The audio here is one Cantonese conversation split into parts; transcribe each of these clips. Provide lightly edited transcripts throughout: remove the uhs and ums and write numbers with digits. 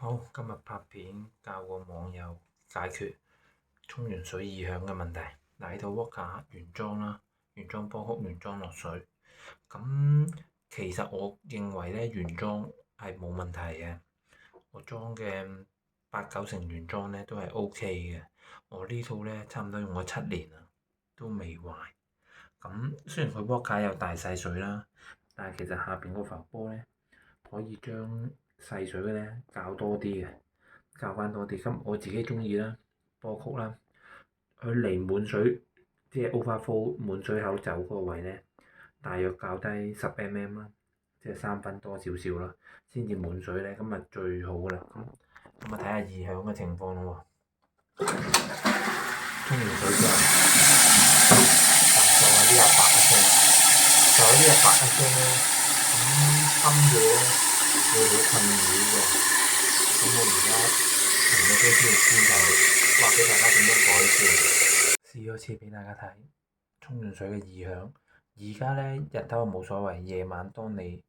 好，今日拍片教個網友解決沖完水異響嘅問題。嗱，呢套 Wokka 原裝啦，原裝波曲原裝落水。咁其實我認為咧原裝係冇問題嘅，我裝嘅8、9成原裝咧都係 OK 嘅。我呢套咧差唔多用咗7年啦，都未壞。咁雖然佢 Wokka 有大細水啦，但係其實下邊個浮波咧可以將細水嘅咧較多啲嘅，較翻多啲。咁我自己中意啦，波曲啦，佢離滿水即係 overflow 滿水口走嗰個位咧，大約較低10mm 啦，即係3分多少少啦，先至滿水咧，咁啊最好噶啦。咁啊睇下異響嘅情況咯喎。沖完水之後，就係呢一白一聲，就係呢一白一聲咧，咁深嘅咧。會好困擾嘅，咁我而家停咗機先就話俾大家點樣改善。試咗次俾大家睇，沖完水嘅異響。而家咧日頭冇所謂，夜晚當你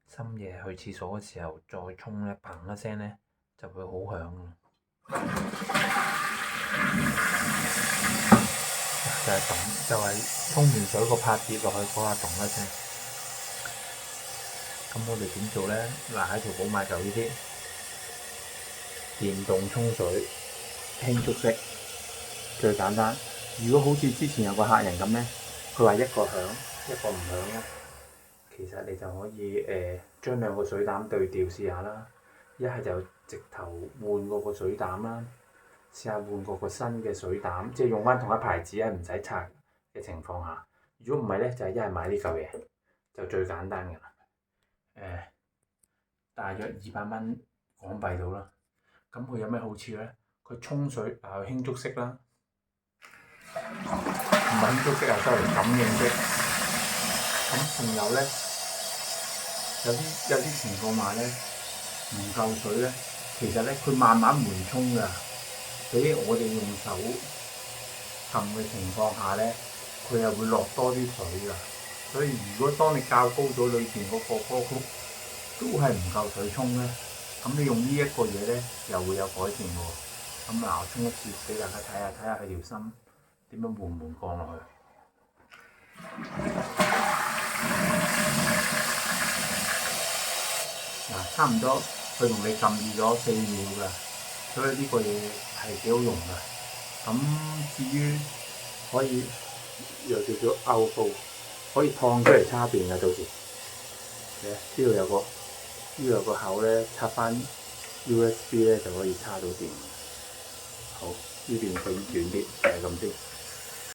深夜去廁所嘅時候再沖咧，砰一聲咧就會好響。就係咚，就係沖完水個拍跌落去嗰下咚一聲。咁我哋點做咧？嗱，喺淘寶買就呢啲電動沖水輕觸式，最簡單。如果好似之前有個客人咁咧，佢話一個響一個唔響咧，其實你就可以將兩個水膽對調試下啦。一係就直頭換過個水膽啦，試下換過個新嘅水膽，即係用翻同一牌子啊，唔使拆嘅情況下。如果唔係咧，就係一係買呢嚿嘢，就最簡單㗎啦。大約200蚊港幣到啦。咁佢有咩好處咧？佢沖水輕觸式啦，唔係輕觸式啊，sorry，感應式。咁仲有咧，有啲情況下咧唔夠水咧，其實咧佢慢慢緩衝㗎，比我哋用手撳嘅情況下咧，佢又會落多啲水㗎。所以如果當你較高咗裏邊嗰個波曲都係唔夠水沖咧，咁你用呢一個嘢咧又會有改善喎。咁嗱，我沖一次俾大家睇下佢條芯點樣緩降落去。嗱，差唔多佢同你撳住咗4秒㗎，所以呢個嘢係幾好用㗎。咁至於可以又叫做拗布，可以燙出嚟插電㗎，到時呢度有個口咧，插翻 USB 咧就可以插到電。好，呢邊整短啲，就係咁先。